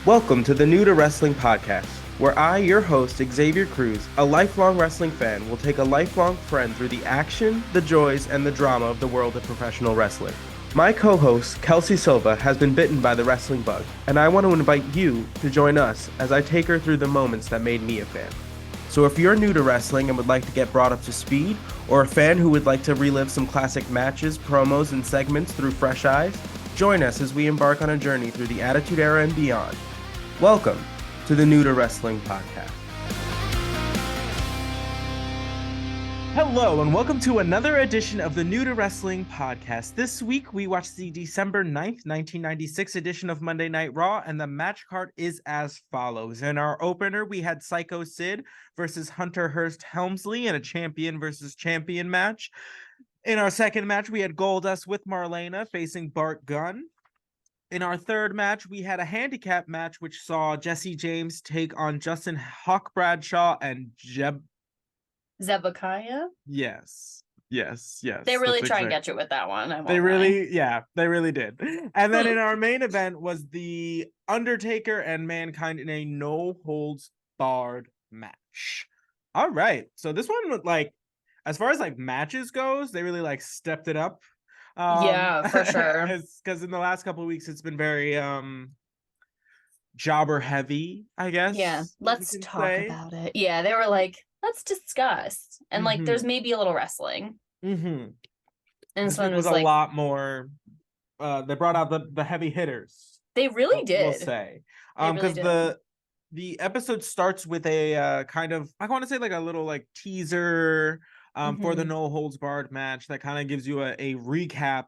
Welcome to the New to Wrestling podcast, where I, your host, Xavier Cruz, a lifelong wrestling fan, will take a lifelong friend through the action, the joys, and the drama of the world of professional wrestling. My co-host, Kelsey Silva, has been bitten by the wrestling bug, and I want to invite you to join us as I take her through the moments that made me a fan. So if you're new to wrestling and would like to get brought up to speed, or a fan who would like to relive some classic matches, promos, and segments through fresh eyes, join us as we embark on a journey through the Attitude Era and beyond. Welcome to the New to Wrestling podcast. Hello, and welcome to another edition of the New to Wrestling podcast. This week, we watched the December 9th, 1996 edition of Monday Night Raw, and the match card is as follows. In our opener, we had Sycho Sid versus Hunter Hurst Helmsley in a champion versus champion match. In our second match, we had Goldust with Marlena facing Bart Gunn. In our third match, we had a handicap match, which saw Jesse James take on Justin Hawk Bradshaw and Zebekiah? Yes. They really try and get you with that one. They really did. And then in our main event was the Undertaker and Mankind in a no-holds-barred match. All right. So this one, as far as matches goes, they really stepped it up. Yeah, for sure. Because in the last couple of weeks, it's been very jobber heavy, I guess. Yeah, let's talk about it. Yeah, they were like, let's discuss. And there's maybe a little wrestling. Mm-hmm. And this one was a lot more. They brought out the heavy hitters. They really did. We'll say. Because the episode starts with a kind of, I want to say a little teaser for the no holds barred match that kind of gives you a recap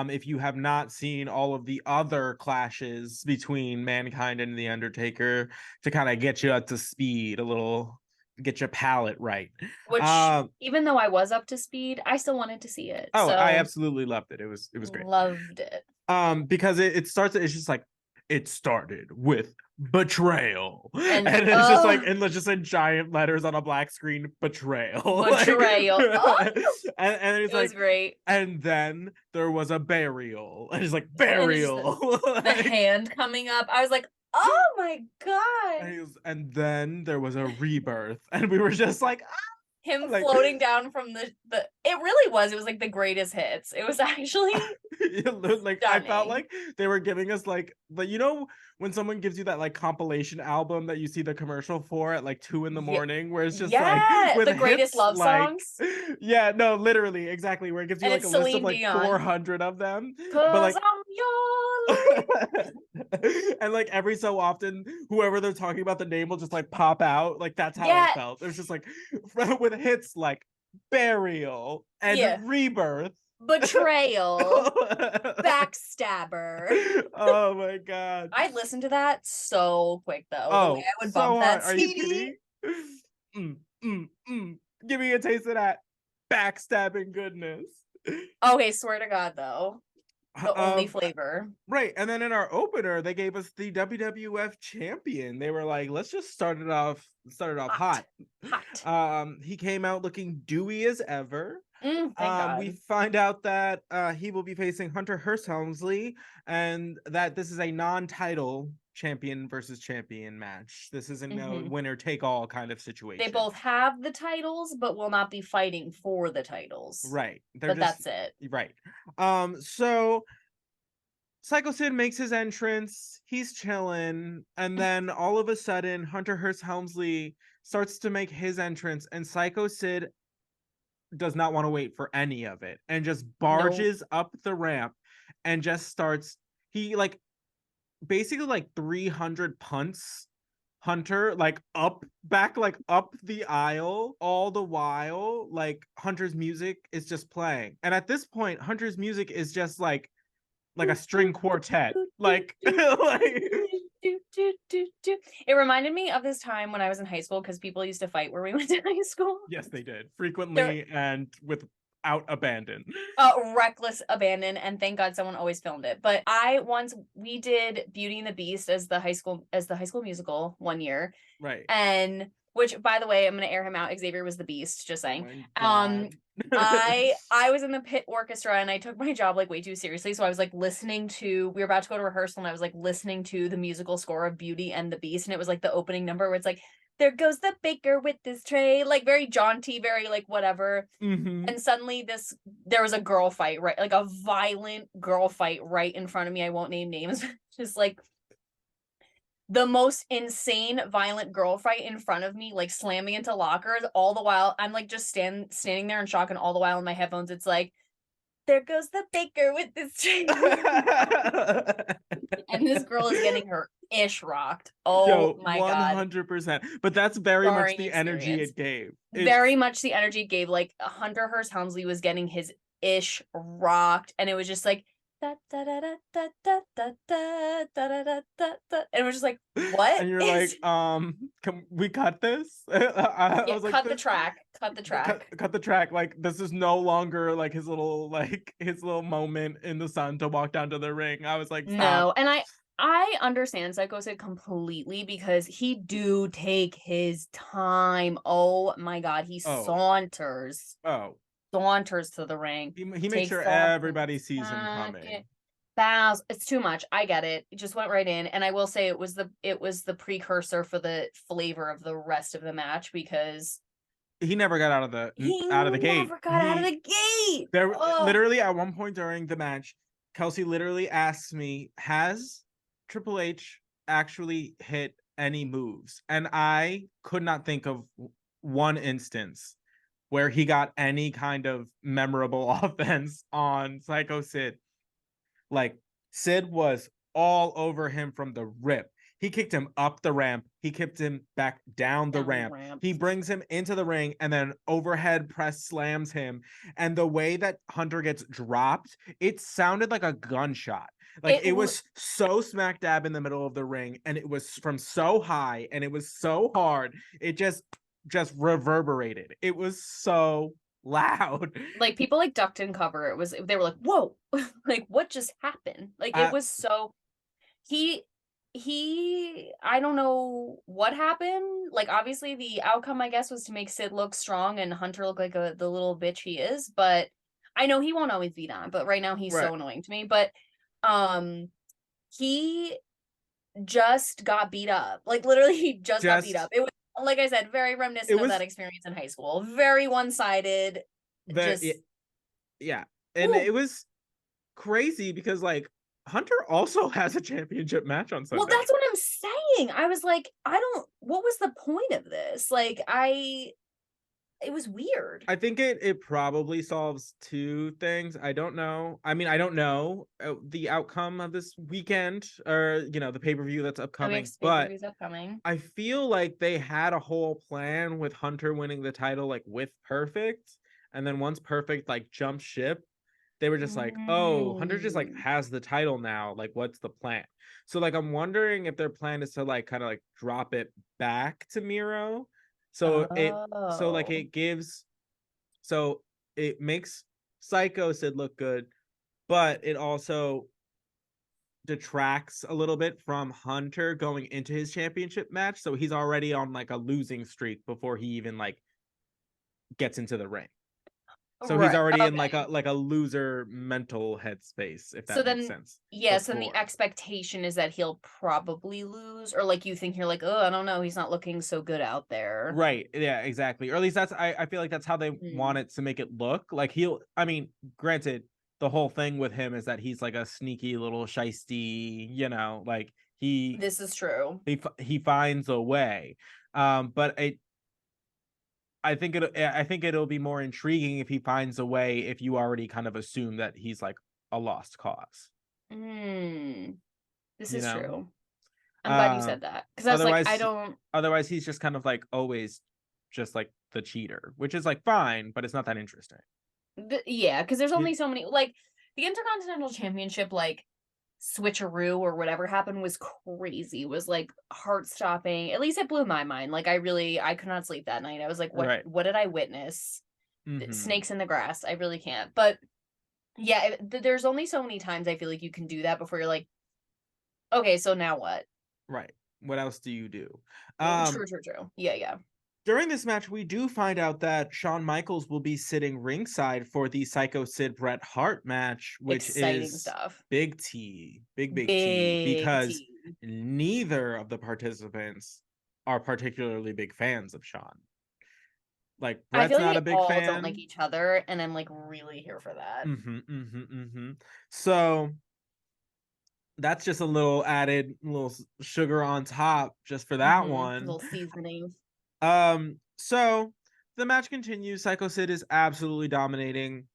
if you have not seen all of the other clashes between Mankind and The Undertaker, to kind of get you up to speed a little, get your palate right. Which, even though I was up to speed, I still wanted to see it. Oh, so I absolutely loved it. It was great. Loved it. Because it starts, it's just it started with betrayal, and it's just in giant letters on a black screen, betrayal. And it was great. And then there was a burial, and it's burial. The hand coming up. I was like, oh my god. And then there was a rebirth, and we were just him floating down from the it really was. It was the greatest hits. It was actually I felt like they were giving us when someone gives you that compilation album that you see the commercial for at 2 a.m, where it's just with the greatest love songs. Yeah, no, literally, exactly, where it gives you a Celine list of Dion. 400 of them. But I'm your and every so often, whoever they're talking about, the name will just pop out. That's how it felt. It was just with hits like burial and rebirth, betrayal, backstabber. Oh my god, I'd listen to that so quick though. Oh, I would bump that hard. CD. Are you kidding? Give me a taste of that backstabbing goodness. Okay, swear to God though. The only flavor. Right. And then in our opener, they gave us the WWF champion. They were like, let's just start it off hot. He came out looking dewy as ever. We find out that he will be facing Hunter Hurst Helmsley, and that this is a non-title champion versus champion match. This isn't a winner take all kind of situation. They both have the titles, but will not be fighting for the titles. Right. That's it. Right. So Sycho Sid makes his entrance. He's chilling, and then all of a sudden, Hunter Hurst Helmsley starts to make his entrance, and Sycho Sid does not want to wait for any of it, and just barges up the ramp, and just starts. He basically 300 punts Hunter up the aisle, all the while Hunter's music is just playing, and at this point, Hunter's music is just like a string quartet. It reminded me of this time when I was in high school, because people used to fight where we went to high school. Yes, they did, frequently and without abandon. Reckless abandon, and thank God someone always filmed it. But we did Beauty and the Beast as the high school musical one year. Right. And which, by the way, I'm gonna air him out. Xavier was the beast, just Oh saying. my God. I was in the pit orchestra and I took my job like way too seriously. So I was like listening to, we were about to go to rehearsal and I was like listening to the musical score of Beauty and the Beast. And it was like the opening number where it's like, there goes the baker with this tray, like very jaunty, very like whatever. And suddenly there was a girl fight, right? Like a violent girl fight right in front of me. I won't name names. Just like the most insane violent girl fight in front of me, like slamming into lockers. All the while I'm like just standing there in shock, and all the while in my headphones it's like, there goes the baker with this tray. And this girl is getting her ish rocked. Oh Yo, my God. 100%. But that's very much Jarring the energy experience. it gave. Very much the energy it gave. Like Hunter Hurst Helmsley was getting his ish rocked, and it was just like da da da da da da da da da da da. And it was just like, what And you're is like, can we cut this? I yeah, was like, cut the track. Cut the track. cut the track. Like, this is no longer like his little moment in the sun to walk down to the ring. I was like, stop. No, and I understand Sycho Sid completely because he do take his time. Oh my God, he Oh, oh. saunters to the ring, He makes takes sure off everybody his sees him jacket, coming. bows. It's too much. I get it. It just went right in, and I will say it was the precursor for the flavor of the rest of the match because He never got he out of the gate. never got out of the gate. There Oh, literally at one point during the match, Kelsey literally asks me, "Has Triple H actually hit any moves?" And I could not think of one instance where he got any kind of memorable offense on Sycho Sid. Like, Sid was all over him from the rip. He kicked him up the ramp. He kicked him back down the down the ramp. ramp. He brings him into the ring and then overhead press slams him. And the way that Hunter gets dropped, it sounded like a gunshot. Like, it was so smack dab in the middle of the ring, and it was from so high, and it was so hard. It just reverberated. It was so loud. Like people like ducked in cover. They were like, whoa, like what just happened? Like it was so he I don't know what happened. Like obviously the outcome I guess was to make Sid look strong and Hunter look like the little bitch he is, but I know he won't always be that, but right now he's Right. so annoying to me. But he just got beat up. Like literally he just got beat up. It was, like I said, very reminiscent of that experience in high school. Very one-sided. Just yeah. And ooh. it was crazy because like Hunter also has a championship match on Sunday. Well, that's what I'm saying. I was like, what was the point of this? Like it was weird. I think it probably solves two things. I don't know. I mean, I don't know the outcome of this weekend or the pay-per-view that's upcoming, but upcoming. I feel like they had a whole plan with Hunter winning the title like with Perfect, and then once Perfect like jumped ship, they were just like, oh, Hunter just like has the title now. Like, what's the plan? So like I'm wondering if their plan is to like kind of like drop it back to Miro. So it makes Sycho Sid look good, but it also detracts a little bit from Hunter going into his championship match. So he's already on like a losing streak before he even like gets into the ring. So he's already in like a loser mental headspace, if that makes sense. Yeah, so then the expectation is that he'll probably lose, or like you think you're like, oh, I don't know, he's not looking so good out there. Right. Yeah, exactly. Or at least that's I feel like that's how they want it to make it look. Like I mean, granted, the whole thing with him is that he's like a sneaky little shisty, like this is true. He finds a way. But I think it'll be more intriguing if he finds a way if you already kind of assume that he's like a lost cause. This is true. I'm glad you said that. Because I was like, I don't. Otherwise, he's just kind of like always just like the cheater, which is like fine, but it's not that interesting. Yeah, because there's only so many. Like the Intercontinental Championship, like switcheroo or whatever happened was crazy. It was like heart stopping. At least it blew my mind. Like I could not sleep that night. I was like, what did I witness? Snakes in the grass. I really can't. But yeah, there's only so many times I feel like you can do that before you're like, okay, so now what? Right. What else do you do? True. Yeah. During this match, we do find out that Shawn Michaels will be sitting ringside for the Sycho Sid Bret Hart match, which Exciting is stuff. big T, big T, Big because T. neither of the participants are particularly big fans of Shawn. Like, I Bret's feel like not they a big all don't like fan. each other, and I'm like really here for that. So that's just a little sugar on top just for that one. Little seasoning. So the match continues. Psycho Sid is absolutely dominating.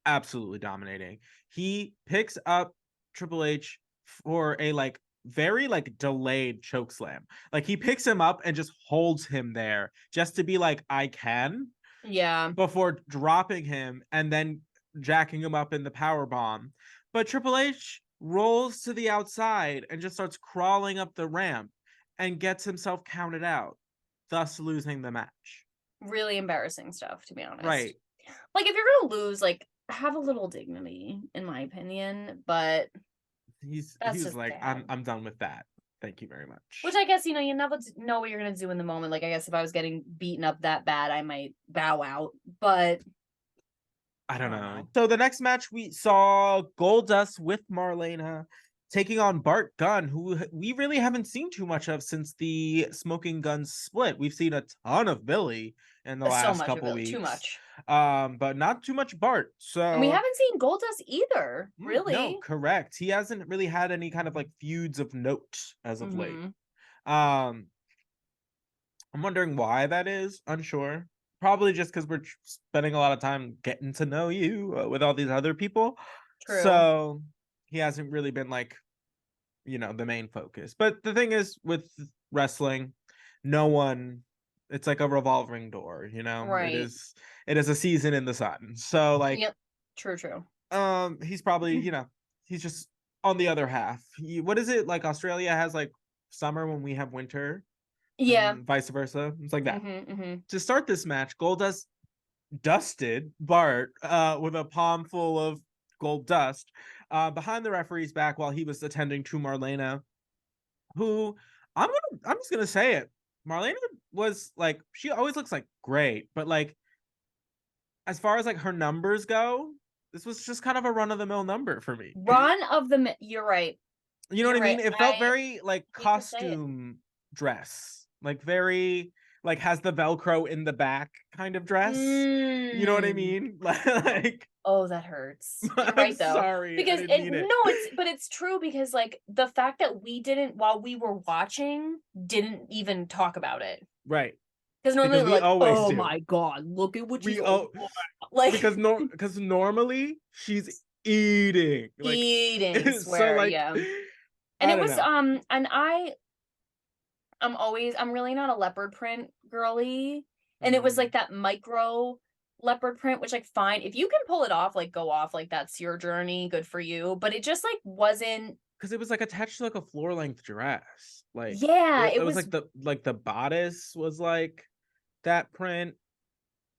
Absolutely dominating. He picks up Triple H for a like very like delayed choke slam. Like he picks him up and just holds him there just to be like, I can, Yeah. before dropping him and then jacking him up in the power bomb. But Triple H rolls to the outside and just starts crawling up the ramp and gets himself counted out, thus losing the match. Really embarrassing stuff, to be honest. Right. Like, if you're gonna lose, like, have a little dignity, in my opinion, but He that's was just like, bad. I'm done with that. Thank you very much. Which I guess, you never know what you're gonna do in the moment. Like, I guess if I was getting beaten up that bad, I might bow out, but I don't don't know. know. So the next match we saw Goldust with Marlena taking on Bart Gunn, who we really haven't seen too much of since the Smoking Gun split. We've seen a ton of Billy in the So last much of couple it, too weeks. much. But not too much Bart. And we So haven't seen Goldust either, no, really. correct. He hasn't really had any kind of like feuds of note as of late. Um I'm wondering why that is. Unsure. Probably just because we're spending a lot of time getting to know you with all these other people. True. So he hasn't really been like, the main focus. But the thing is with wrestling, no one, it's like a revolving door, Right. it is a season in the sun. So like, Yep. True. he's probably, he's just on the other half. What is it like? Australia has like summer when we have winter Yeah. and vice versa. It's like that. Mm-hmm. To start this match, Goldust dusted Bart with a palm full of gold dust behind the referee's back while he was attending to Marlena, who I'm just gonna say it. Marlena was like, she always looks like great, but like as far as like her numbers go, this was just kind of a run of the mill number for me. You're right. You know what You're I right. mean? It felt I very like hate to say it. costume dress, like very like has the Velcro in the back kind of dress. You know what I Mm. mean? Like, Oh, that hurts. You're I'm right though. sorry, I Because didn't it mean it. no, it's true because like the fact that we didn't while we were watching didn't even talk about it. Right, Because normally because we're we like, always oh do. my god, look at what she's We oh, like because normally she's eating like eating, so swear, like yeah. And I it don't was know. and I'm really not a leopard print girly. And it was like Mm. that micro leopard print, which like fine. If you can pull it off, like go off, like that's your journey, good for you. But it just like wasn't Because it was like attached to like a floor length dress. Like yeah, it was like the bodice was like that print.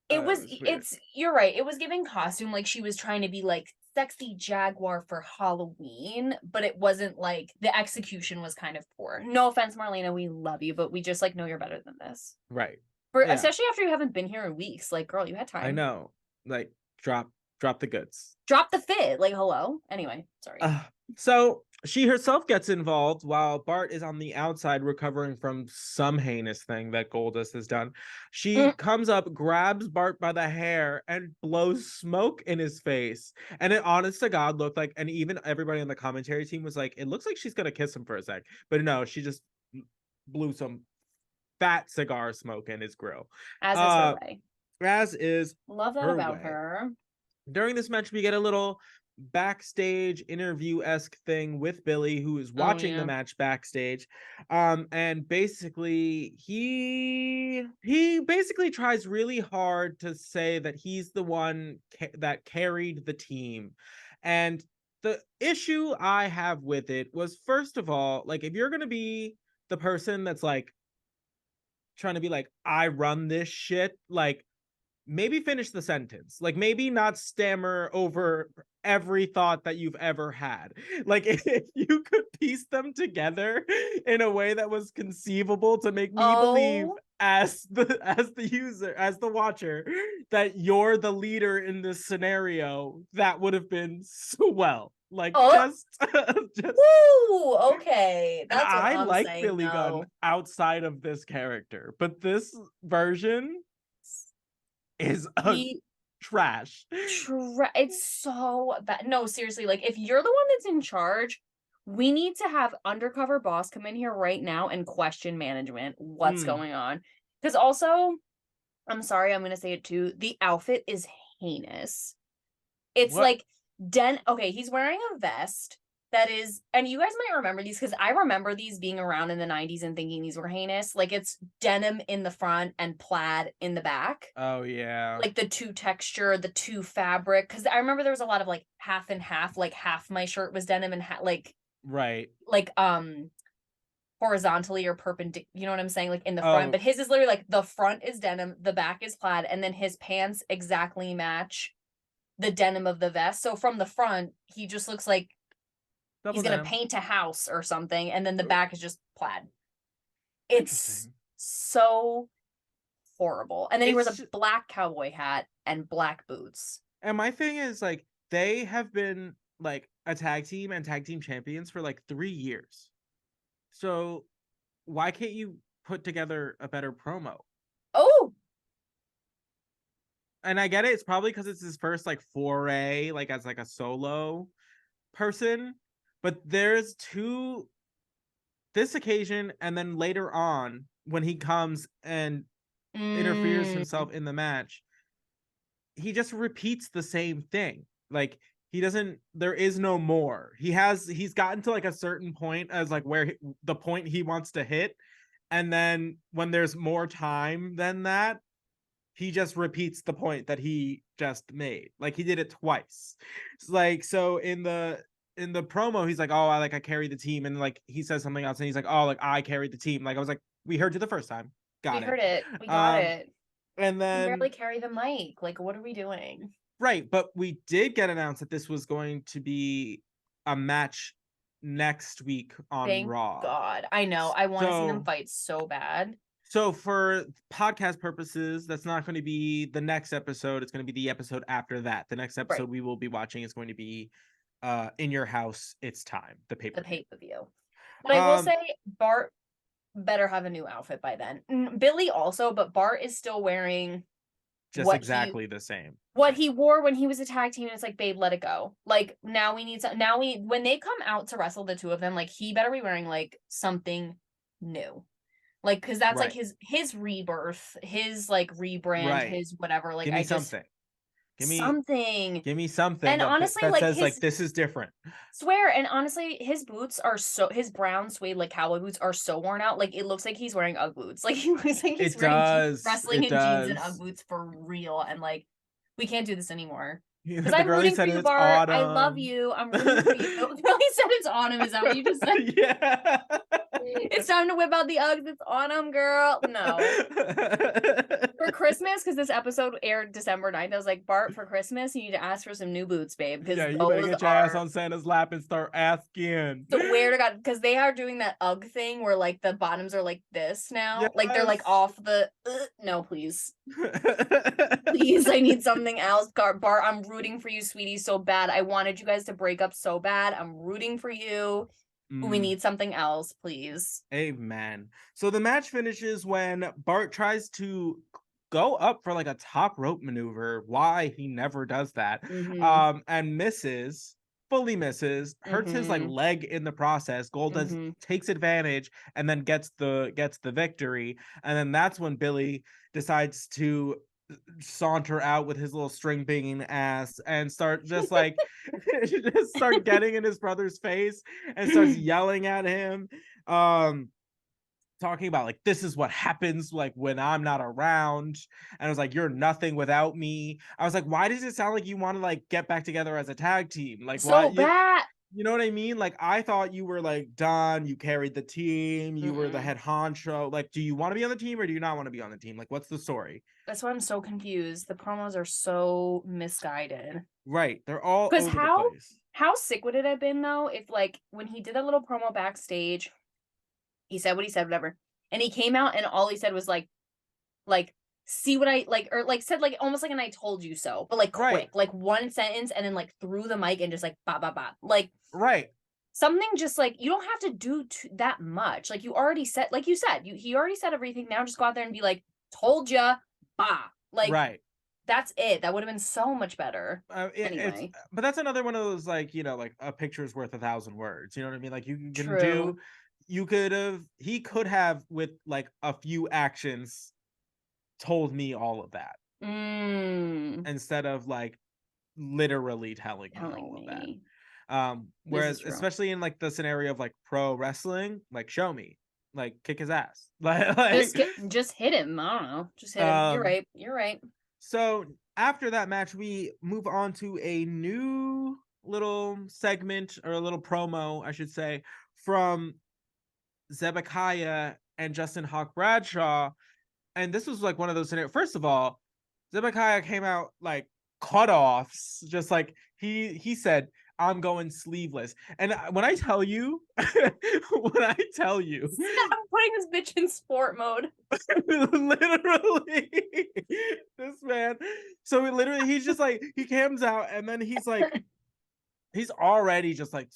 It was weird. it's you're right. It was giving costume like she was trying to be like sexy jaguar for Halloween, but it wasn't like the execution was kind of poor. No offense, Marlena, we love you, but we just like know you're better than this. Right. For Yeah, especially after you haven't been here in weeks. Like, girl, you had I time. know. Like drop the goods. Drop the fit. Like, hello. Anyway, sorry. Uh, so she herself gets involved while Bart is on the outside recovering from some heinous thing that Goldust has done. She Mm, comes up, grabs Bart by the hair, and blows smoke in his face. And it, honest to God, looked like, and even everybody on the commentary team was like, it looks like she's gonna kiss him for a sec. But no, she just blew some fat cigar smoke in his grill. as is her Uh, way. as is Love that her about way. her. During this match, we get a little backstage interview-esque thing with Billy, who is Oh watching the yeah. match backstage. And basically he basically tries really hard to say that he's the one that carried the team. And the issue I have with it was, first of all, like if you're gonna be the person that's like trying to be like, I run this shit, like maybe finish the sentence. Like, maybe not stammer over every thought that you've ever had. Like, if you could piece them together in a way that was conceivable to make me believe Oh, as the user, as the watcher, that you're the leader in this scenario, that would have been swell. Like, oh, just woo. Okay, and that's what I I'm like saying. Billy Gunn No, outside of this character, but this version is a he trash. it's so bad. No, seriously, like if you're the one that's in charge, we need to have undercover boss come in here right now and question management. What's Mm, going on? Because also, I'm sorry, I'm gonna say it too. The outfit is heinous. It's what? like okay, he's wearing a vest that is, and you guys might remember these because I remember these being around in the 90s and thinking these were heinous. Like it's denim in the front and plaid in the back. Oh yeah. Like the two texture, the two fabric. Because I remember there was a lot of like half and half, like half my shirt was denim and Right. like horizontally or perpendicular, you know what I'm saying? Like in the front. Oh, But his is literally like the front is denim, the back is plaid, and then his pants exactly match the denim of the vest. So from the front, he just looks like double he's gonna denim. paint a house or something, and then the Oh, back is just plaid. It's interesting. so horrible. And then he wears a It's black cowboy hat and black boots. and my thing is like they have been like a tag team and tag team champions for like 3 years. So why can't you put together a better promo? Oh, And I get it, it's probably because it's his first like foray, like as like a solo person. But there's two this occasion and then later on when he comes and interferes mm, himself in the match, he just repeats the same thing. Like he doesn't there is no more. He's gotten to like a certain point as like where the point he wants to hit, and then when there's more time than that, he just repeats the point that he just made. Like he did it twice. It's like so in the promo, he's like, "Oh, I carry the team," and like he says something else, and he's like, "Oh, like I carried the team." Like I was like, "We heard you the first time, we got it." heard it. We got it. And We barely then carry the mic. Like, what are we doing? right, but we did get announced that this was going to be a match next week on Thank Raw. God. I know. I want to see them So fight so bad. So for podcast purposes, that's not going to be the next episode. It's going to be the episode after that. The next Right. episode we will be watching is going to be In Your House, It's Time, the The pay-per-view. pay-per-view. But I will Um say Bart better have a new outfit by then. Billy also, but Bart is still wearing just what he exactly the same. wore when he was a tag team, and it's like, babe, let it go. Like now we need to now we when they come out to wrestle the two of them, like he better be wearing like something new. Like because that's like Right. his rebirth, his like rebrand, Right. his whatever. Like Give I me just something. Give me something. give me something And that honestly, that like says like his this is different. swear, and honestly, his boots are so his brown suede like cowboy boots are so worn out. Like it looks like he's wearing UGG boots. Like he looks like he's It wearing does. wrestling It in jeans and UGG does. boots for real. And like we can't do this anymore. Because The I'm girlie rooting for said you, it's Bart. I love autumn. you. I'm rooting for you. Really said it's autumn. Is that what you just said? Yeah. It's time to whip out the Uggs. It's autumn, girl. No. For Christmas, because this episode aired December 9th, I was like, Bart, for Christmas, you need to ask for some new boots, babe, because Yeah, you better those get your ass are, on Santa's lap and start asking. swear to God, because they are doing that UGG thing where like the bottoms are like this now. Like they're like Yes. off the, no, please. Please, I need something else. Bart, I'm rooting for you, sweetie, so bad. I wanted you guys to break up so bad. I'm rooting for you. We Mm, need something else, please. amen. So the match finishes when Bart tries to go up for like a top rope maneuver. Why he never does that. Mm-hmm. And misses, fully misses, hurts his like Mm-hmm. leg in the process. Goldust Mm-hmm. takes advantage and then gets the victory. And then that's when Billy decides to saunter out with his little string banging ass and start just like just start getting in his brother's face and starts yelling at him, talking about like this is what happens like when I'm not around. And I was like, you're nothing without me. I was like, why does it sound like you want to like get back together as a tag team? Like why So you bad. You know what I mean? Like, I thought you were like done. You carried the team. You were the Mm-mm. head honcho. Like, do you want to be on the team or do you not want to be on the team? Like, what's the story? That's why I'm so confused. The promos are so misguided. Right. They're all Because over the how place. sick would it have been though if like when he did that little promo backstage, he said what he said, whatever, and he came out and all he said was like see what I like, or like said like almost like an I told you so, but like Right. quick, like one sentence, and then like threw the mic and just like ba ba ba, like Right. something just like you don't have to do that much. Like you already said, like you said, he already said everything. Now just go out there and be like, told ya, bah, like Right. that's it. That would have been so much better. It's Anyway, but that's another one of those like like a picture's worth 1,000 words. You know what I mean? Like you can true. do, you could have, he could have with like a few actions told me all of that Mm, instead of like literally telling me telling all of that. me this is Whereas true. especially in like the scenario of like pro wrestling, like show me, like kick his ass, like Just hit him. I don't know. Just hit him. You're um. right. You're right. So after that match, we move on to a new little segment or a little promo, I should say, from Zebekiah and Justin Hawk Bradshaw. And this was like one of those scenarios. First of all, Zebekiah came out like cutoffs, just like he said, "I'm going sleeveless." And when I tell you, when I tell you, I'm putting this bitch in sport mode. literally, this man. So literally, he's just like he comes out, and then he's already just like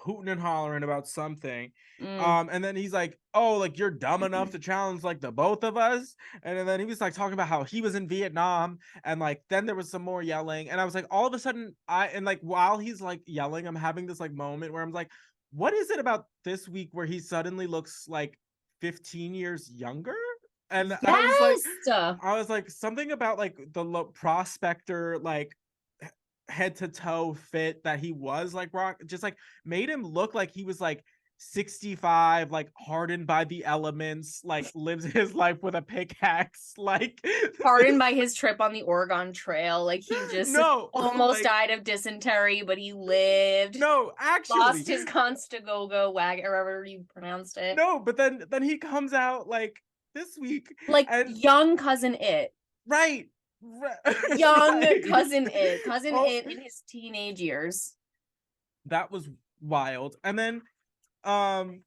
hooting and hollering about something. Mm. And then he's like, "Oh, like you're dumb enough to challenge like the both of us." And then he was like talking about how he was in Vietnam, and like then there was some more yelling, and I was like, all of a sudden, while he's like yelling, I'm having this like moment where I'm like, what is it about this week where he suddenly looks like 15 years younger? And Yes. I was like something about like the prospector like head to toe fit that he was like rock just like made him look like he was like 65, like hardened by the elements, like lives his life with a pickaxe, like Pardoned this. by his trip on the Oregon Trail. Like he just No, almost like died of dysentery, but he lived. no, actually, Lost his Constagogo wagon, or however you pronounced it. no, but then he comes out like this week Like and young cousin It. right, Young like, cousin It. Cousin oh, It in his teenage years. that was wild. And then um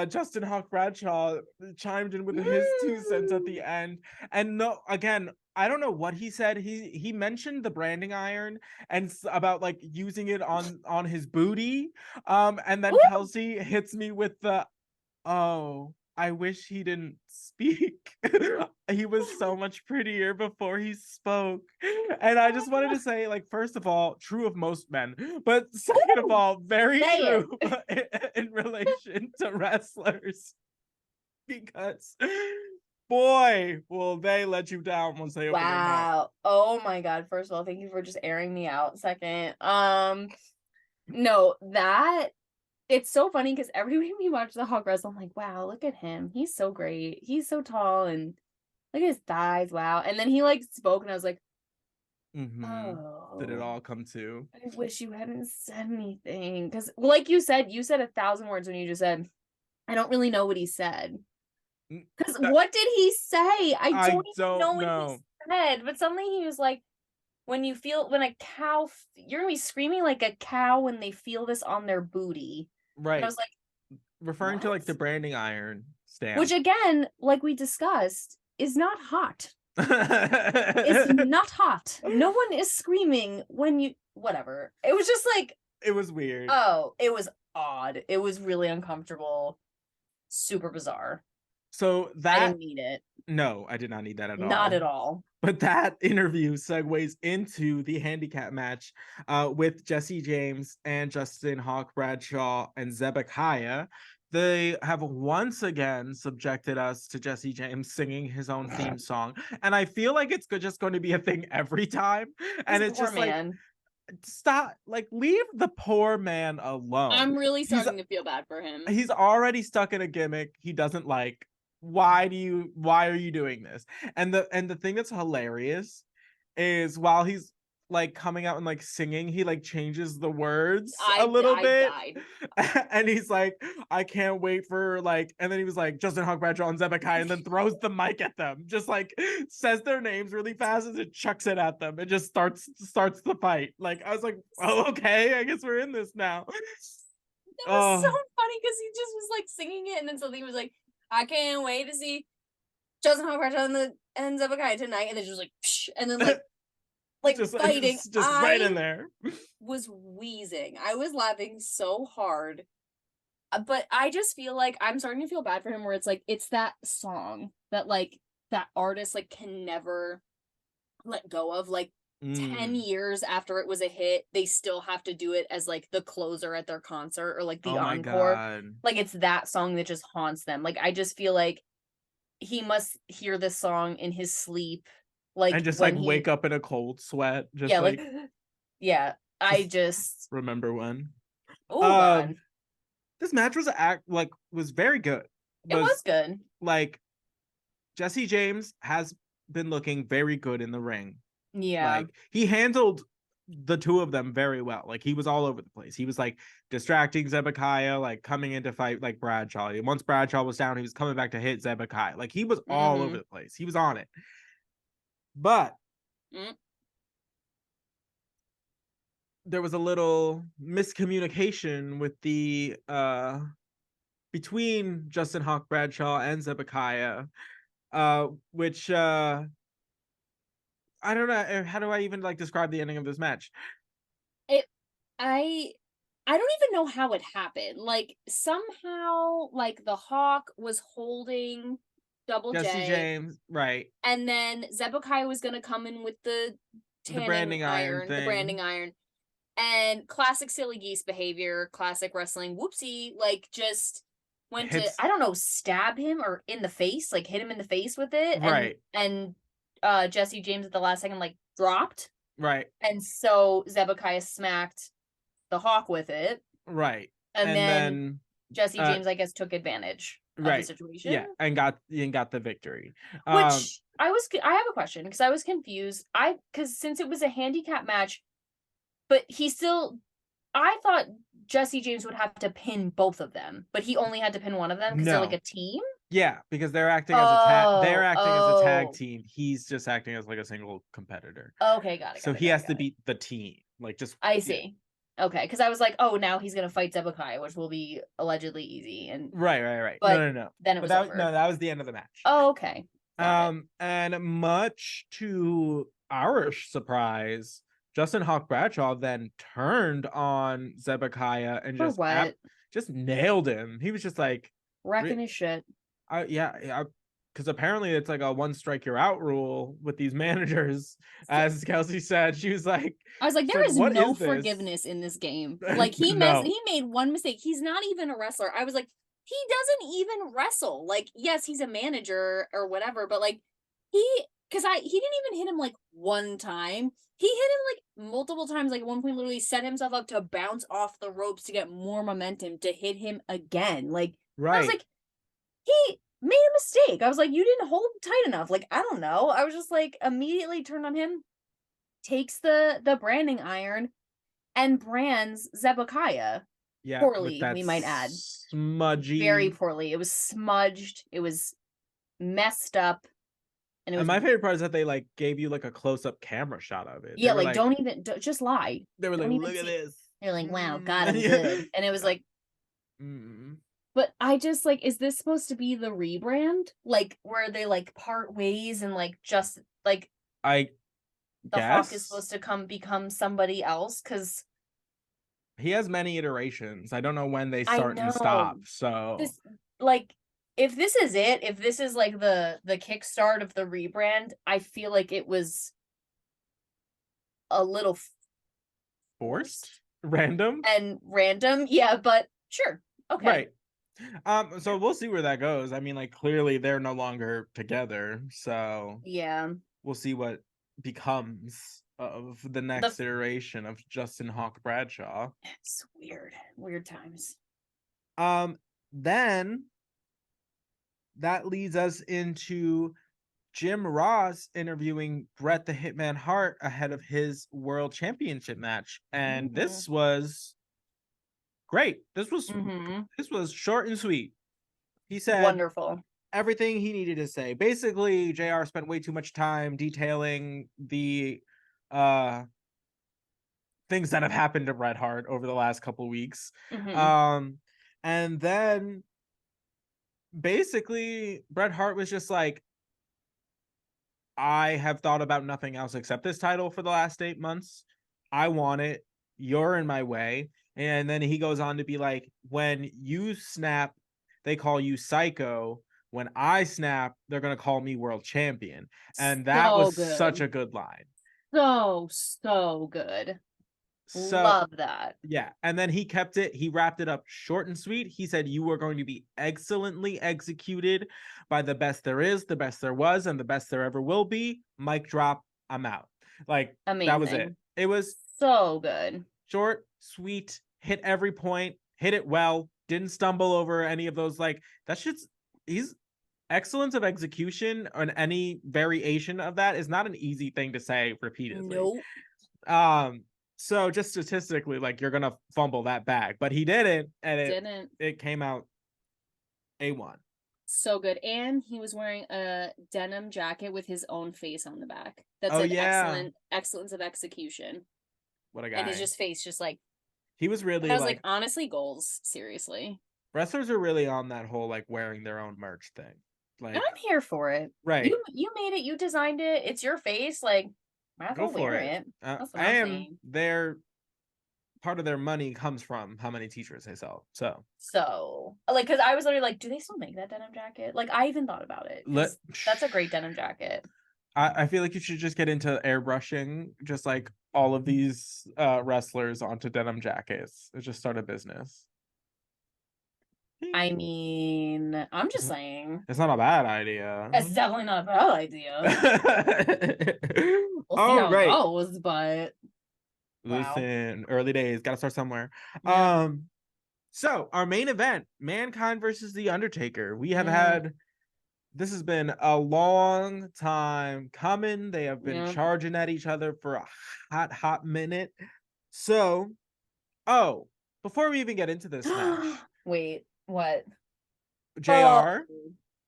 Justin Hawk Bradshaw chimed in with his 2 cents at the end. And no, again, I don't know what he said. He mentioned the branding iron and about like using it on his booty. And then Ooh! Kelsey hits me with the, oh, I wish he didn't speak. He was so much prettier before he spoke. And I just wanted to say, like, first of all, true of most men, but second of Ooh! all, very Say true in relation to wrestlers. Because boy, will they let you down once they open their mouth. Wow. Oh my God. First of all, thank you for just airing me out. Second, no, that it's so funny because every week we watch the Hawk wrestle, I'm like, wow, look at him. He's so great. He's so tall and look at his thighs. Wow. And then he like spoke and I was like, Mm-hmm. Did it oh, all come to? I wish you hadn't said anything. Because like you said 1,000 words when you just said, I don't really know what he said. Because what did he say? I I don't even know don't what he know. said. But something he was like, when a cow, you're gonna be screaming like a cow when they feel this on their booty. And I Right. was like, Referring to what? like the branding iron Which stamp. again, like we discussed, is not hot. It's not hot. No one is screaming when you whatever. It was just like, It was weird. oh, it was odd. It was really uncomfortable. Super bizarre. So I that, didn't need it. no, I did not need that at Not all. at all. But that interview segues into the handicap match with Jesse James and Justin Hawk Bradshaw and Zebekiah. They have once again subjected us to Jesse James singing his own theme song. And I feel like it's just going to be a thing every time. And This it's poor just like, man. stop, like, leave the poor man alone. I'm really He's starting to feel bad for him. he's already stuck in a gimmick he doesn't like. Why are you doing this? And the thing that's hilarious is while he's like coming out and like singing, he like changes the words a little I bit. died. And he's like, I can't wait for like, and then he was like, Justin Hawk Bradshaw and Zebekiah, and then throws the mic at them, just like says their names really fast and then chucks it at them and just starts the fight. Like I was like, oh, okay, I guess we're in this now. That was so funny because he just was like singing it, and then something was like, I can't wait to see Justin Hawk Bradshaw and Zebekiah tonight, and then just like, psh, and then like just fighting. just right in there. Was wheezing. I was laughing so hard. But I just feel like I'm starting to feel bad for him where it's like it's that song that like that artist like can never let go of. Like 10 years after it was a hit, they still have to do it as like the closer at their concert or like the Oh my encore. God. Like it's that song that just haunts them. Like I just feel like he must hear this song in his sleep. Like And just when like wake up in a cold sweat. Just yeah, like yeah. I just remember when. oh God. This match was very good. It was good. Like Jesse James has been looking very good in the ring. Yeah. Like he handled the two of them very well. Like he was all over the place. He was like distracting Zebekiah, like coming in to fight like Bradshaw. And once Bradshaw was down, he was coming back to hit Zebekiah. Like he was all over the place. He was on it. But there was a little miscommunication with the between Justin Hawk Bradshaw and Zebekiah, which I don't know. How do I even like describe the ending of this match? I don't even know how it happened. Like somehow, like the Hawk was holding Double Jesse J, James, right? And then Zebekiah was gonna come in with the branding iron thing. the branding iron, and classic silly geese behavior, classic wrestling. Whoopsie, like just went to I don't know, stab him or in the face, like hit him in the face with it, right? And Jesse James at the last second like dropped, right? And so Zebekiah smacked the Hawk with it, right? And then Jesse James, I guess, took advantage of the situation. Yeah, and got the victory. Which I have a question because I was confused. Because since it was a handicap match, but I thought Jesse James would have to pin both of them, but he only had to pin one of them because they're like a team. Yeah, because they're acting as a tag team. He's just acting as like a single competitor. Okay, got it. So he has to beat the team. Like just I see. Okay, because I was like, oh, now he's gonna fight Zebekiah, which will be allegedly easy. And right. But no. Then it was over. No, that was the end of the match. Oh, okay. And much to our surprise, Justin Hawk Bradshaw then turned on Zebekiah and just nailed him. He was just like wrecking his shit. Yeah, because apparently it's like a one strike you're out rule with these managers. As Kelsey said, she was like, I was like, there is no forgiveness in this game. Like he made one mistake. He's not even a wrestler. I was like, he doesn't even wrestle. Like, yes, he's a manager or whatever, but like he didn't even hit him like one time. He hit him like multiple times. Like at one point, literally set himself up to bounce off the ropes to get more momentum to hit him again. Like, I was like, he made a mistake. I was like, you didn't hold tight enough. Like, I don't know. I was just like immediately turned on him, takes the branding iron and brands Zebekiah. Yeah, poorly, we might add. Smudgy. Very poorly. It was smudged. It was messed up. And my favorite part is that they like gave you like a close-up camera shot of it. Yeah, like don't just lie. They were like, look at this. They're like, wow, God, I'm good. And it was like But I just like, is this supposed to be the rebrand? Like where they like part ways and like just like the Hawk is supposed to become somebody else? Because he has many iterations. I don't know when they start and stop. So if this is it, if this is like the kickstart of the rebrand, I feel like it was a little forced, random, yeah, but sure. Okay. Right. So we'll see where that goes. I mean, like clearly they're no longer together. So yeah, we'll see what becomes of the next iteration of Justin Hawk Bradshaw. It's weird times. Then that leads us into Jim Ross interviewing Bret the Hitman Hart ahead of his world championship match. And this was great. This was short and sweet. He said Wonderful. everything he needed to say. Basically, JR spent way too much time detailing the things that have happened to Bret Hart over the last couple weeks. And then basically Bret Hart was just like, I have thought about nothing else except this title for the last 8 months. I want it. You're in my way. And then he goes on to be like, when you snap, they call you Sycho. When I snap, they're going to call me world champion. And that was such a good line. So good. So, love that. Yeah. And then he kept it. He wrapped it up short and sweet. He said, you are going to be excellently executed by the best there is, the best there was, and the best there ever will be. Mic drop. I'm out. Like, amazing. That was it. It was so good. Short, sweet, hit every point, hit it well, didn't stumble over any of those. Like, that shit's, he's excellence of execution on any variation of that is not an easy thing to say repeatedly. Nope. So just statistically, like, you're gonna fumble that bag, but he didn't, and it came out A1. So good. And he was wearing a denim jacket with his own face on the back. That's excellence of execution. What a guy. And his face just like, he was really, I was like honestly, goals, seriously. Wrestlers are really on that whole like wearing their own merch thing. Like, and I'm here for it. Right. You made it, you designed it, it's your face, like, might as well wear it. That's what I'm saying. Their part of their money comes from how many t-shirts they sell. So like, because I was literally like, do they still make that denim jacket? Like, I even thought about it. That's a great denim jacket. I feel like you should just get into airbrushing just like all of these wrestlers onto denim jackets. Just start a business. I mean, I'm just saying. It's not a bad idea. It's definitely not a bad idea. We'll see how it goes, but listen, early days, gotta start somewhere. Yeah. So our main event, Mankind versus The Undertaker. We have had, this has been a long time coming. They have been charging at each other for a hot minute. So, before we even get into this match. Wait, what? JR?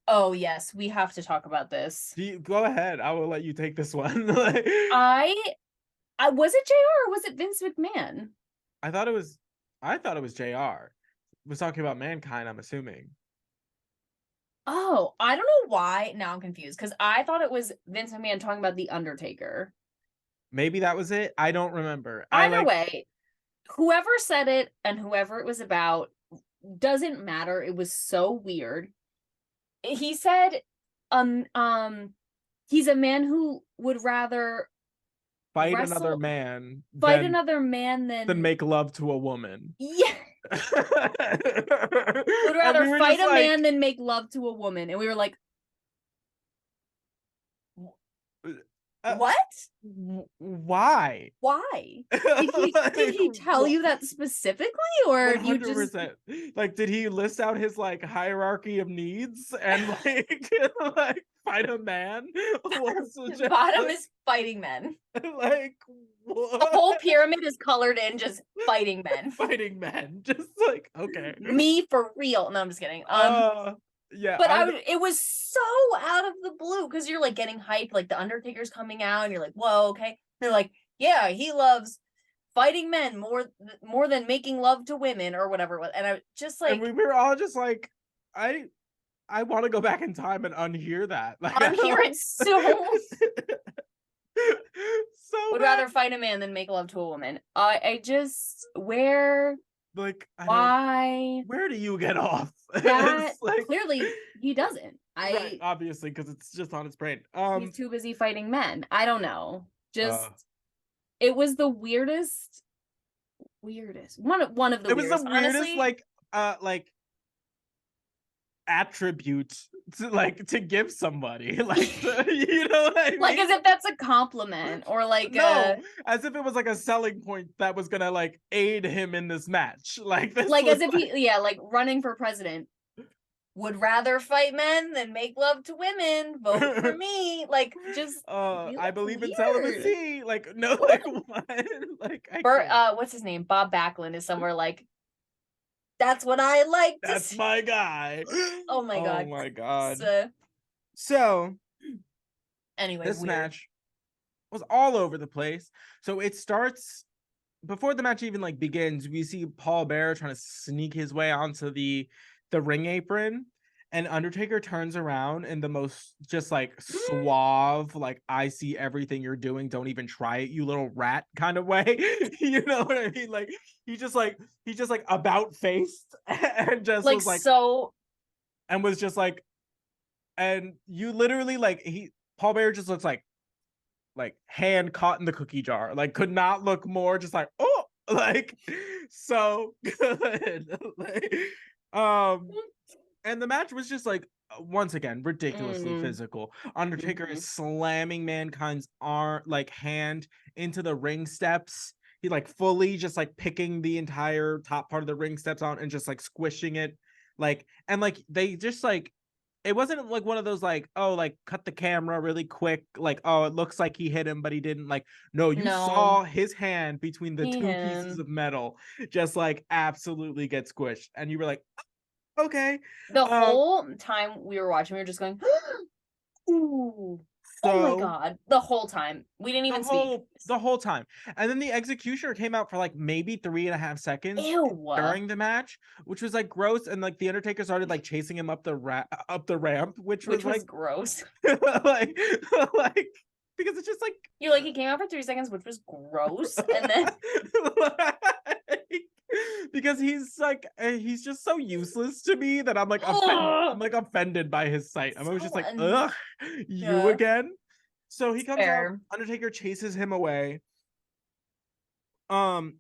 Oh, yes, we have to talk about this. Go ahead. I will let you take this one. I was it JR or was it Vince McMahon? I thought it was JR. Was talking about Mankind, I'm assuming. Oh, I don't know why. Now I'm confused because I thought it was Vince McMahon talking about The Undertaker. Maybe that was it. I don't remember. Either way, whoever said it and whoever it was about doesn't matter. It was so weird. He said, he's a man who would rather fight another man than make love to a woman. Yeah. Would rather fight a man than make love to a woman. And we were like, what? Why? Did he tell you that specifically, or 100%. You just like, did he list out his like hierarchy of needs and like like fight a man? Bottom is fighting men. Like, what? The whole pyramid is colored in just fighting men. Fighting men. Just like, okay. Me for real. No, I'm just kidding. Yeah, but it was so out of the blue because you're like getting hyped, like the Undertaker's coming out, and you're like, whoa, okay. They're like, yeah, he loves fighting men more than making love to women or whatever it was. And I just like, and we were all just like, I want to go back in time and unhear that. Like, unhear it so. Would rather fight a man than make love to a woman. I just where. Like, why? Where do you get off? That like, clearly he doesn't. Right, obviously, because it's just on his brain. He's too busy fighting men. I don't know. Just it was the weirdest. One of the weirdest. It was the weirdest, honestly. like attribute to give somebody, like, you know what I mean? Like as if that's a compliment or like as if it was like a selling point that was gonna like aid him in this match, like this like as if he like running for president would rather fight men than make love to women. Vote for me. Like, just really I believe in weird. celibacy. Like, no, like what? Like, I Bert, can't. what's his name? Bob Backlund is somewhere like, that's what I like to That's see. my guy. Oh my Oh god. my god. So, So anyway, this weird. match was all over the place. So it starts before the match even like begins. We see Paul Bearer trying to sneak his way onto the ring apron, and Undertaker turns around in the most just like suave, like I see everything you're doing, don't even try it, you little rat kind of way. You know what I mean? Like he just like about faced and just Like, was like so, and was just like and you literally like Paul Bearer just looks like hand caught in the cookie jar, like could not look more just like oh like so good. Like, and the match was just like once again ridiculously mm, physical. Undertaker mhm. is slamming Mankind's arm like hand into the ring steps. He like fully just like picking the entire top part of the ring steps on and just like squishing it, like and like they just like it wasn't like one of those like oh like cut the camera really quick like oh it looks like he hit him but he didn't, like no, you No, saw his hand between the he two pieces him. of metal just like absolutely get squished and you were like okay. The um whole time we were watching, we were just going, ooh, oh my so god. The whole time. We didn't even speak. the whole time, and then the executioner came out for like maybe 3.5 seconds Ew. during the match, which was like gross, and like the Undertaker started like chasing him up up the ramp, which Which was was like gross. like like because it's just like You like he came out for 3 seconds, which was gross, and then like, because he's just so useless to me that I'm ugh, like offended by his sight. I'm always just so like ugh, you yeah, again. So he comes out, fair. Undertaker chases him away, um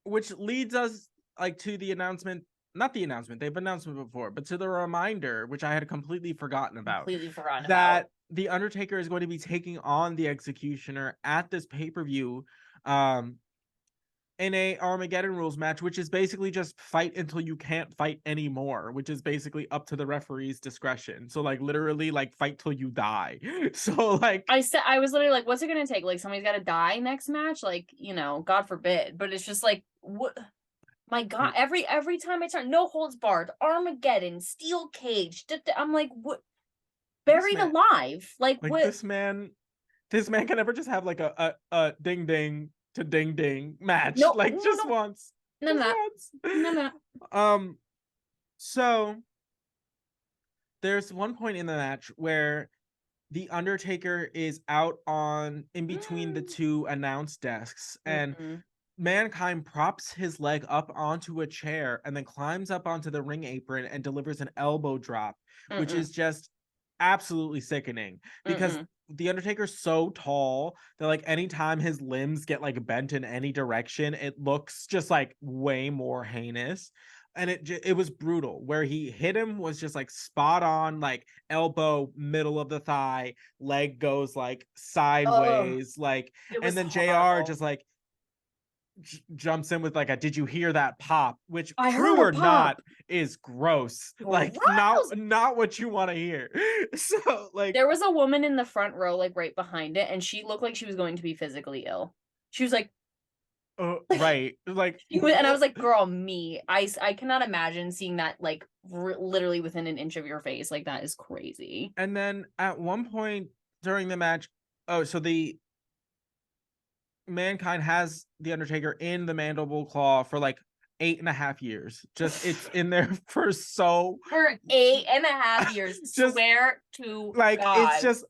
which leads us like to the announcement, not the announcement, they've announced it before, but to the reminder, which I had completely forgotten about, Completely forgotten about. that the Undertaker is going to be taking on the Executioner at this pay-per-view, um in a Armageddon rules match, which is basically just fight until you can't fight anymore, which is basically up to the referee's discretion. So like literally like fight till you die. So like I was literally like, what's it gonna take? Like somebody's gotta die next match? Like, God forbid. But it's just like what my god, every time I turn, no holds barred, Armageddon, steel cage. I'm like, what, this buried man alive? Like like what? this man can never just have like a ding ding to ding ding match, No, like no, just no, once, no, just no, once. no, no. um so there's one point in the match where the Undertaker is out on in between the two announce desks, and Mm-mm, Mankind props his leg up onto a chair and then climbs up onto the ring apron and delivers an elbow drop, which mm-mm, is just absolutely sickening because mm-mm. the Undertaker's so tall that like anytime his limbs get like bent in any direction, it looks just like way more heinous. And it was brutal. Where he hit him was just like spot on, like elbow, middle of the thigh, leg goes like Oh, sideways, like, it and was then JR horrible. just like jumps in with like a did you hear that pop, which I true heard a or not pop. is gross, like Gross. not what you want to hear. So like There was a woman in the front row, like right behind it, and she looked like she was going to be physically ill. She was like, right, like and I was like, girl, me. I cannot imagine seeing that like literally within an inch of your face. Like that is crazy. and then at one point during the match, oh so the Mankind has the Undertaker in the mandible claw for like 8.5 years, just it's in there for so For 8.5 years, just swear to like it's God. just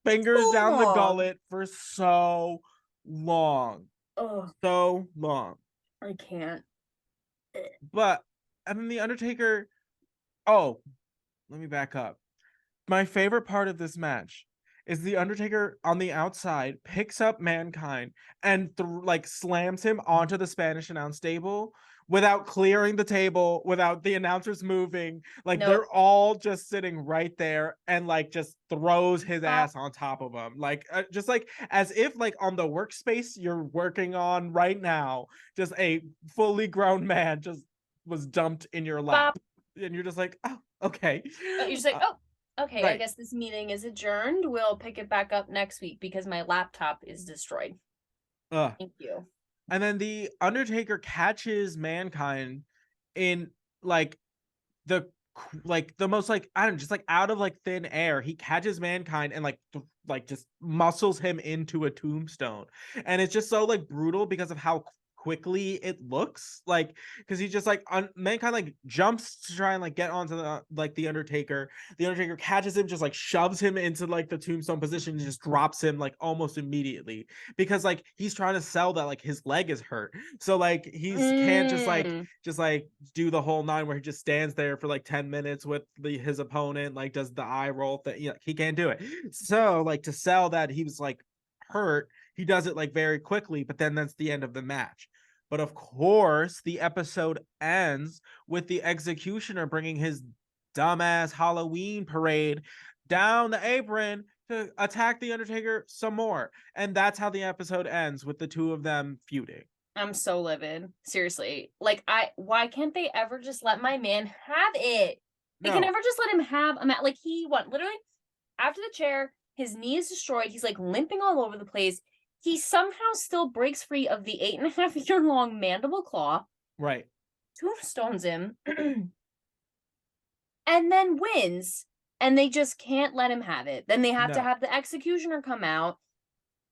fingers Too down the long. gullet for so long, Oh, so long. I can't. But and then the Undertaker, oh, let me back up. My favorite part of this match is the Undertaker on the outside picks up Mankind and like slams him onto the Spanish announce table without clearing the table, without the announcers moving. Like Nope. they're all just sitting right there and like just throws his Pop. ass on top of him. Like just like as if like on the workspace you're working on right now, just a fully grown man just was dumped in your lap. Pop. and you're just like, oh, okay. You're just like, oh, okay, I Right. guess this meeting is adjourned. We'll pick it back up next week because my laptop is destroyed. Ugh. Thank you. And then the Undertaker catches Mankind in like the the most like, I don't know, just like out of like thin air. He catches Mankind and like just muscles him into a tombstone, and it's just so like brutal because of how quickly it looks like, because he just like Mankind like jumps to try and like get onto the Undertaker. The Undertaker catches him, just like shoves him into like the tombstone position, and just drops him like almost immediately, because like he's trying to sell that like his leg is hurt, so like he's can't just like do the whole nine where he just stands there for like 10 minutes with his opponent, like does the eye roll thing. You know, he can't do it. So like to sell that he was like hurt, he does it like very quickly, but then that's the end of the match. But of course, the episode ends with the executioner bringing his dumbass Halloween parade down the apron to attack the Undertaker some more. And that's how the episode ends, with the two of them feuding. I'm so livid. Seriously. Like, why can't they ever just let my man have it? They can No, never just let him have a match. Like, he won literally after the chair, his knee is destroyed. He's like limping all over the place. He somehow still breaks free of the 8.5-year long mandible claw, right. tombstones him, and then wins. And they just can't let him have it. Then they have to No, have the executioner come out,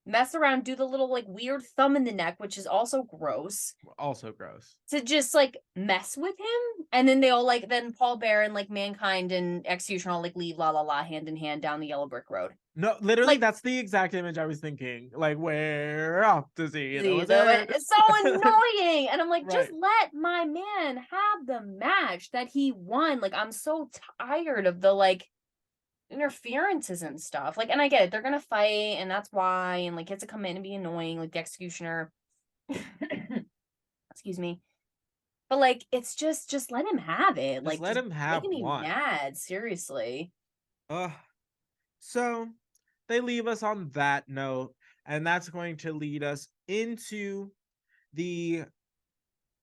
mess around, do the little like weird thumb in the neck, which is also gross, also gross. to just like mess with him. And then they all like, then Paul Bear and like Mankind and Execution all like leave la la la hand in hand down the yellow brick road. No, literally, Like, that's the exact image I was thinking. Like, we're off to see the wizard. it's so annoying. And I'm like, just Right. let my man have the match that he won. Like, I'm so tired of the like interferences and stuff. Like, and I get it, they're gonna fight, and that's why, and like, he has to come in and be annoying, like the executioner. Excuse me. But like, it's just let him have it. Just Like, let just him have making me one. mad. Seriously. Ugh. So they leave us on that note, and that's going to lead us into the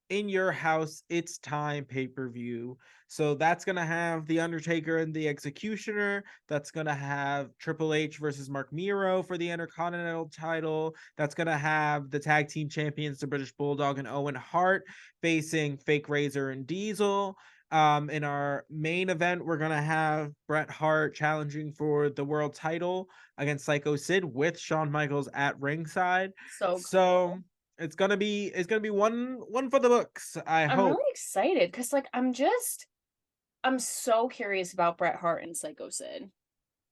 In Your House It's Time pay-per-view. So that's gonna have The Undertaker and the Executioner. That's gonna have Triple H versus Mark Miro for the Intercontinental title. That's gonna have the tag team champions, the British Bulldog and Owen Hart, facing Fake Razor and Diesel. In our main event, we're gonna have Bret Hart challenging for the world title against Sycho Sid with Shawn Michaels at ringside. So So cool. it's gonna be one for the books, I I'm hope. really excited because like I'm so curious about Bret Hart and Psycho Sid.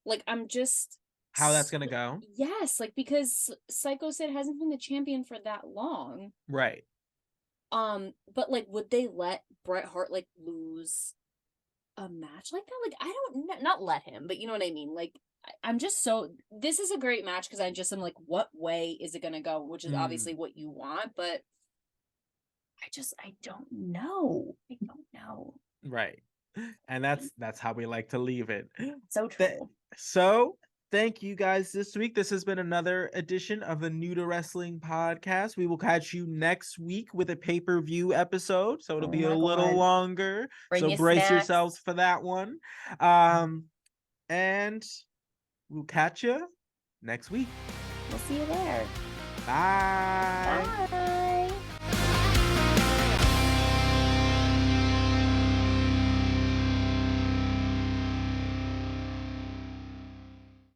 Like, I'm just How that's gonna go. yes, like because Psycho Sid hasn't been the champion for that long. Right. But like, would they let Bret Hart like lose a match like that? Like, I don't know, not let him, but you know what I mean. Like, I'm just so this is a great match because I just am like, what way is it gonna go? Which is obviously Mm, what you want, but I don't know. I don't know. right. And that's how we like to leave it. So Th- true. so thank you guys this week. This has been another edition of the New to Wrestling podcast. We will catch you next week with a pay-per-view episode. So it'll Oh be a my little god. longer. Bring So your brace snacks. yourselves for that one. And we'll catch you next week. We'll see you there. Bye. Bye.